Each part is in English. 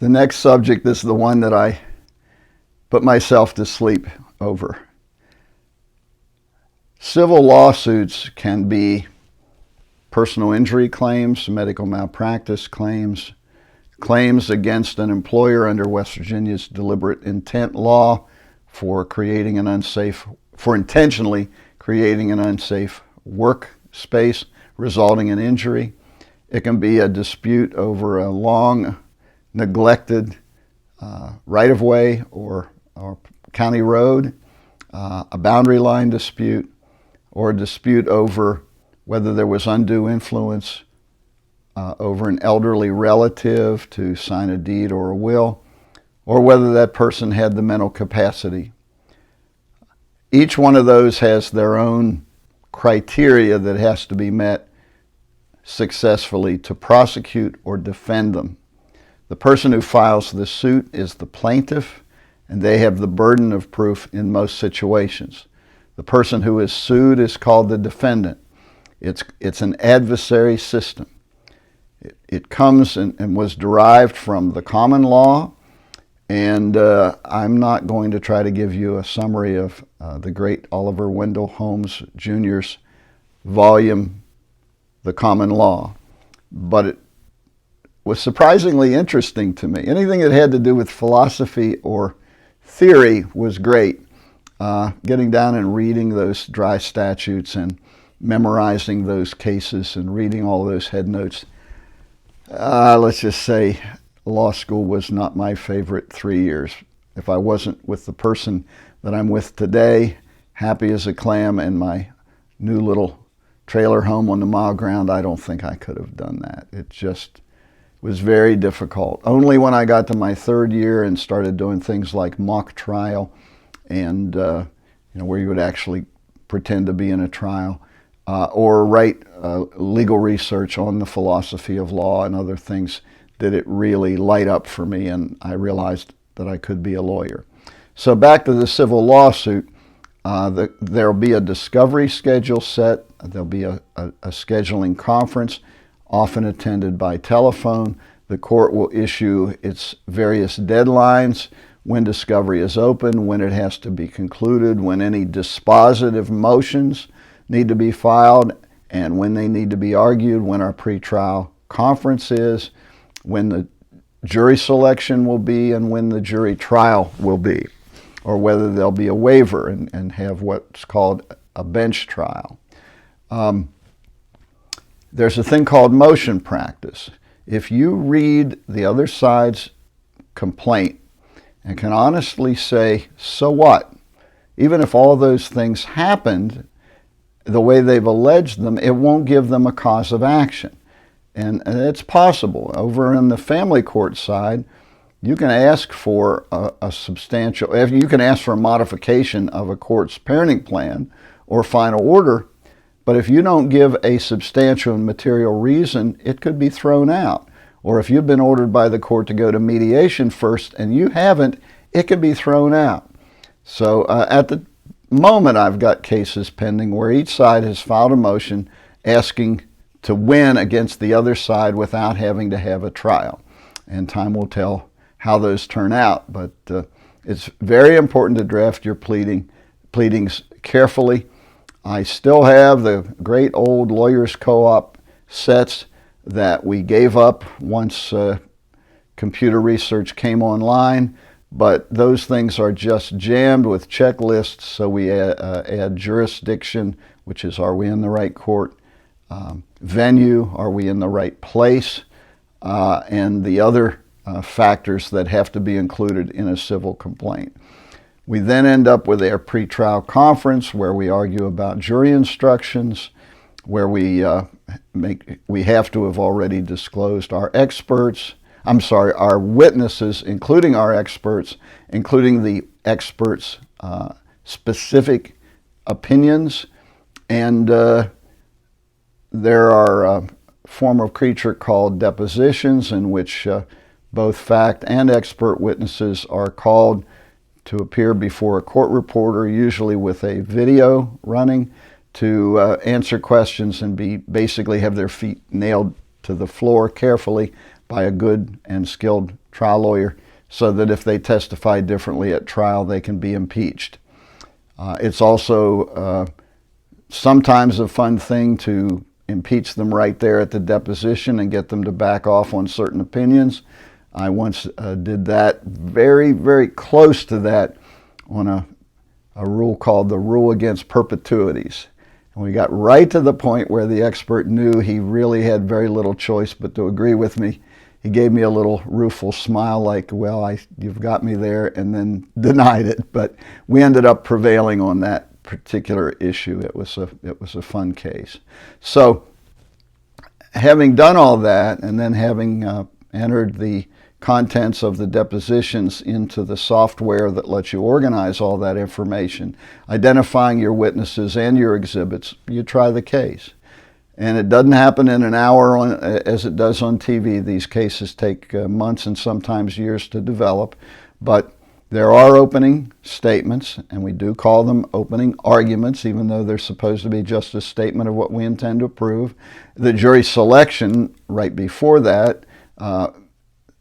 The next subject is the one that I put myself to sleep over. Civil lawsuits can be personal injury claims, medical malpractice claims, claims against an employer under West Virginia's deliberate intent law for intentionally creating an unsafe workspace resulting in injury. It can be a dispute over a long neglected right-of-way or county road, a boundary line dispute, or a dispute over whether there was undue influence over an elderly relative to sign a deed or a will, or whether that person had the mental capacity. Each one of those has their own criteria that has to be met successfully to prosecute or defend them. The person who files the suit is the plaintiff, and they have the burden of proof in most situations. The person who is sued is called the defendant. It's an adversary system. It comes and was derived from the common law, and I'm not going to try to give you a summary of the great Oliver Wendell Holmes Jr.'s volume, The Common Law, but it was surprisingly interesting to me. Anything that had to do with philosophy or theory was great. Getting down and reading those dry statutes and memorizing those cases and reading all those head notes. Let's just say law school was not my favorite 3 years. If I wasn't with the person that I'm with today, happy as a clam in my new little trailer home on the mile ground, I don't think I could have done that. It just was very difficult. Only when I got to my third year and started doing things like mock trial and where you would actually pretend to be in a trial, or write legal research on the philosophy of law and other things, did it really light up for me, and I realized that I could be a lawyer. So back to the civil lawsuit, there'll be a discovery schedule set. There'll be a scheduling conference, often attended by telephone. The court will issue its various deadlines, when discovery is open, when it has to be concluded, when any dispositive motions need to be filed, and when they need to be argued, when our pretrial conference is, when the jury selection will be, and when the jury trial will be, or whether there'll be a waiver and have what's called a bench trial. There's a thing called motion practice. If you read the other side's complaint and can honestly say, so what? Even if all those things happened the way they've alleged them, it won't give them a cause of action. And it's possible. Over in the family court side, you can ask for a substantial, you can ask for a modification of a court's parenting plan or final order, but if you don't give a substantial and material reason, it could be thrown out. Or if you've been ordered by the court to go to mediation first and you haven't, it could be thrown out. So at the moment, I've got cases pending where each side has filed a motion asking to win against the other side without having to have a trial. And time will tell how those turn out, but it's very important to draft your pleadings carefully. I still have the great old lawyers co-op sets that we gave up once computer research came online, but those things are just jammed with checklists, so we add jurisdiction, which is, are we in the right court? Venue, are we in the right place? And the other factors that have to be included in a civil complaint. We then end up with our pretrial conference where we argue about jury instructions, where we have to have already disclosed our witnesses, including our experts, including the experts' specific opinions, and there are a form of creature called depositions in which both fact and expert witnesses are called to appear before a court reporter, usually with a video running, to answer questions and basically have their feet nailed to the floor carefully by a good and skilled trial lawyer, so that if they testify differently at trial, they can be impeached. It's also sometimes a fun thing to impeach them right there at the deposition and get them to back off on certain opinions. I once did that, very, very close to that, on a rule called the rule against perpetuities. And we got right to the point where the expert knew he really had very little choice but to agree with me. He gave me a little rueful smile like, well, you've got me there, and then denied it. But we ended up prevailing on that particular issue. It was a fun case. So having done all that, and then having entered the contents of the depositions into the software that lets you organize all that information, identifying your witnesses and your exhibits, you try the case. And it doesn't happen in an hour as it does on TV. These cases take months and sometimes years to develop. But there are opening statements, and we do call them opening arguments, even though they're supposed to be just a statement of what we intend to prove. The jury selection right before that,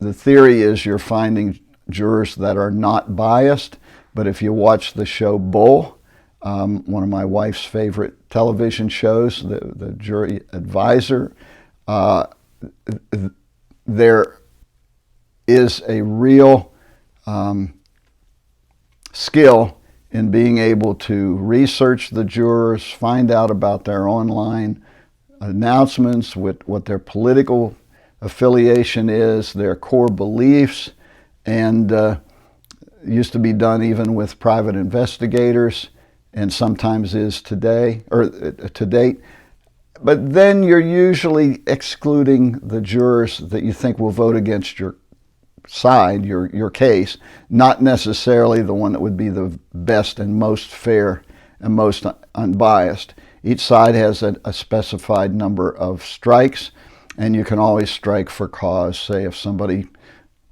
the theory is you're finding jurors that are not biased. But if you watch the show Bull, one of my wife's favorite television shows, the jury advisor, there is a real skill in being able to research the jurors, find out about their online announcements, what their political affiliation is, their core beliefs, and used to be done even with private investigators, and sometimes is today, or to date. But then you're usually excluding the jurors that you think will vote against your side, your case, not necessarily the one that would be the best and most fair and most unbiased. Each side has a specified number of strikes, and you can always strike for cause. Say if somebody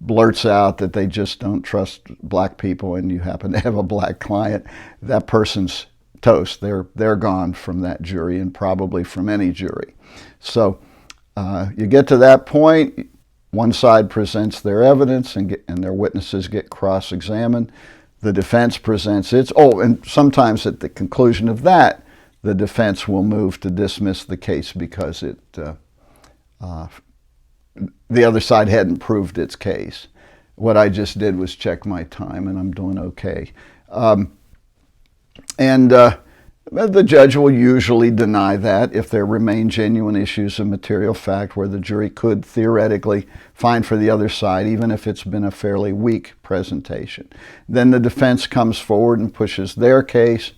blurts out that they just don't trust black people and you happen to have a black client, that person's toast. They're gone from that jury, and probably from any jury. So you get to that point, one side presents their evidence and their witnesses get cross-examined. The defense presents its, and sometimes at the conclusion of that, the defense will move to dismiss the case because the other side hadn't proved its case. What I just did was check my time, and I'm doing okay. The judge will usually deny that if there remain genuine issues of material fact where the jury could theoretically find for the other side, even if it's been a fairly weak presentation. Then the defense comes forward and pushes their case,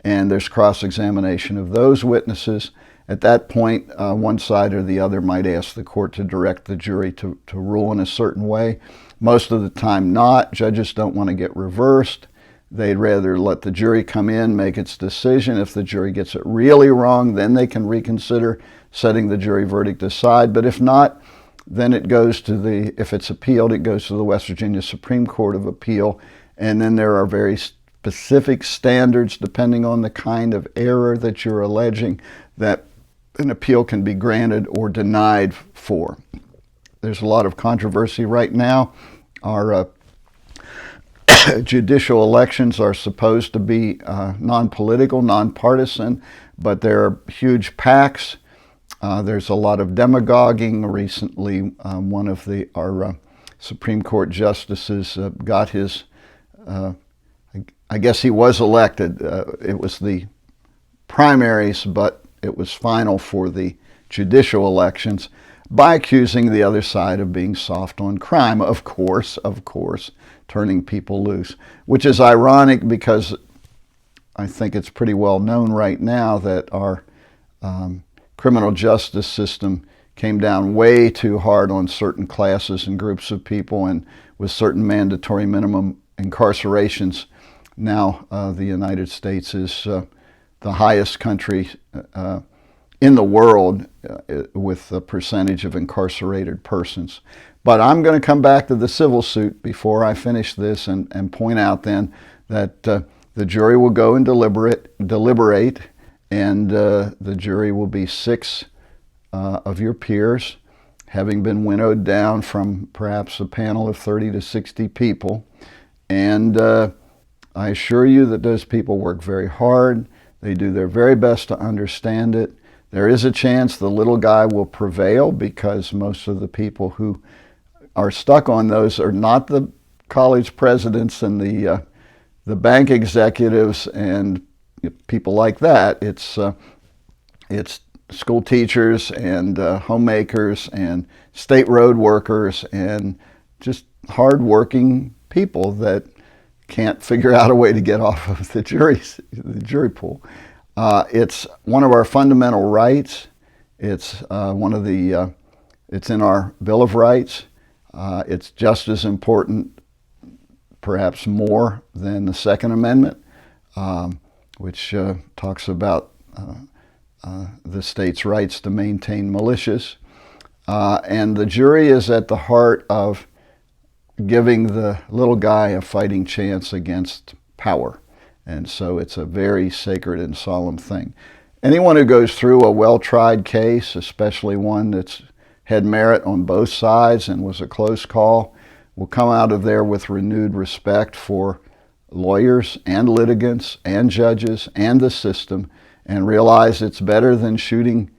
and there's cross-examination of those witnesses. At that point, one side or the other might ask the court to direct the jury to rule in a certain way. Most of the time not. Judges don't want to get reversed. They'd rather let the jury come in, make its decision. If the jury gets it really wrong, then they can reconsider setting the jury verdict aside. But if not, then it goes to if it's appealed, it goes to the West Virginia Supreme Court of Appeal. And then there are very specific standards, depending on the kind of error that you're alleging, that an appeal can be granted or denied for. There's a lot of controversy right now. Our judicial elections are supposed to be non-political, non-partisan, but there are huge PACs. There's a lot of demagoguing. Recently, one of our Supreme Court justices got his, I guess he was elected. It was the primaries, but it was final for the judicial elections, by accusing the other side of being soft on crime, of course, turning people loose, which is ironic because I think it's pretty well known right now that our criminal justice system came down way too hard on certain classes and groups of people, and with certain mandatory minimum incarcerations. Now the United States is the highest country in the world with the percentage of incarcerated persons. But I'm going to come back to the civil suit before I finish this and point out then that the jury will go and deliberate, and the jury will be 6 of your peers. having been winnowed down from perhaps a panel of 30 to 60 people. And I assure you that those people work very hard. They do their very best to understand it. There is a chance the little guy will prevail because most of the people who are stuck on those are not the college presidents and the bank executives and people like that. It's school teachers and homemakers and state road workers and just hard-working people that can't figure out a way to get off of the jury pool. It's one of our fundamental rights. It's it's in our Bill of Rights. It's just as important, perhaps more, than the Second Amendment, which talks about the state's rights to maintain militias. And the jury is at the heart of giving the little guy a fighting chance against power. And so it's a very sacred and solemn thing. Anyone who goes through a well-tried case, especially one that's had merit on both sides and was a close call, will come out of there with renewed respect for lawyers and litigants and judges and the system, and realize it's better than shooting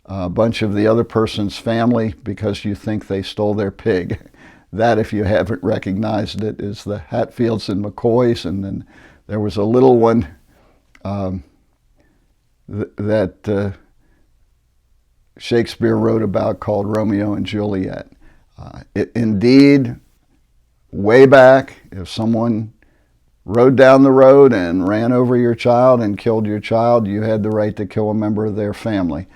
a bunch of the other person's family because you think they stole their pig. That, if you haven't recognized it, is the Hatfields and McCoys. And then there was a little one that Shakespeare wrote about called Romeo and Juliet. Indeed, way back, if someone rode down the road and ran over your child and killed your child, you had the right to kill a member of their family.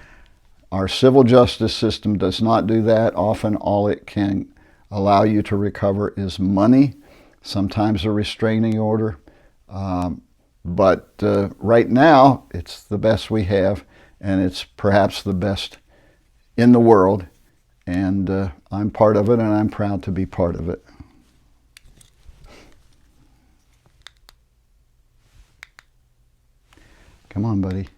Our civil justice system does not do that. Often all it can allow you to recover is money, sometimes a restraining order. But right now, it's the best we have, and it's perhaps the best in the world. And I'm part of it, and I'm proud to be part of it. Come on, buddy.